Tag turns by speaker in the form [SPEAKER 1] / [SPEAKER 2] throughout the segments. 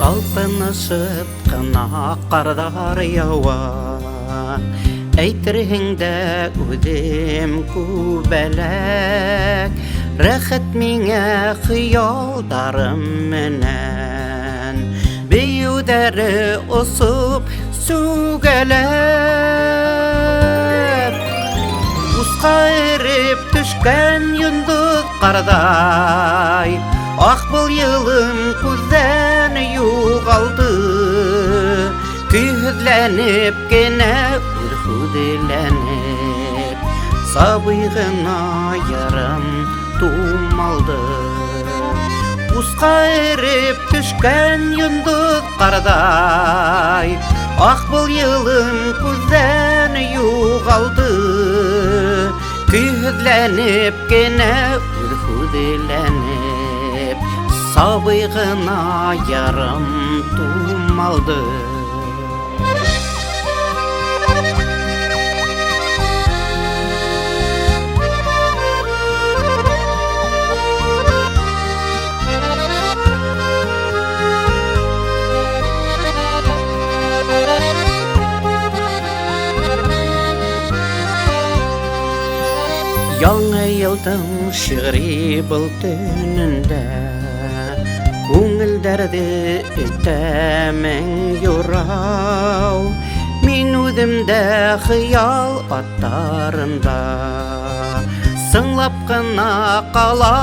[SPEAKER 1] Талпынышып кына кардар ява, әйтерһеңдә үдем күбәләк, рәхәт миңә хыялдарым менән, бейүдәре осып сүгәләп, усқа эреп төшкән йондыз кардай, ах был йылым күздән югалды, көйһүзләнеп кенә үрхүзләнеп, сабый гына ярым тумалды. Усқа эреп төшкән йондыз кардай, ах был йылым күздән югалды, көйһүзләнеп кенә үрхүзләнеп, сабый гына ярым тумалды. Яңа елдың шигъри был төнөндә, күңелдәрде этәмен юрау, мин үҙемдә хыял аттарында, сыңлап кына кала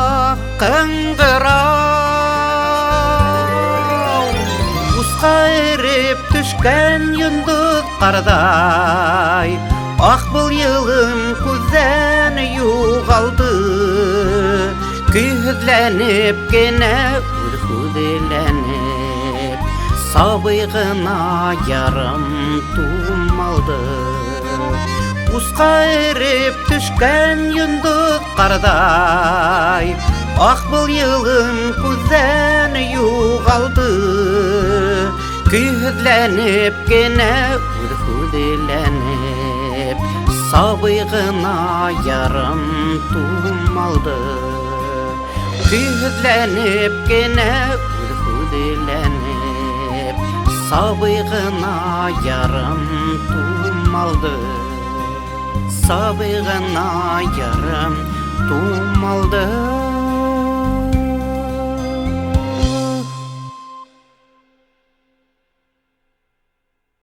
[SPEAKER 1] кыңгырау. Усқа эреп төшкән йондыз кардай, ах был йылым күздән югалды, көйһүзләнеп кенә үрхүзләнеп, сабый гына ярым тумалды. Усқа эреп төшкән йондыз кардай, ах был йылым күздән югалды, көйһүзләнеп кенә үрхүзләнеп, сабый гына ярым тумалды. Көйһүзләнеп кенә үрхүзләнеп, сабый гына ярым тумалды. Сабый гына ярым тумалды.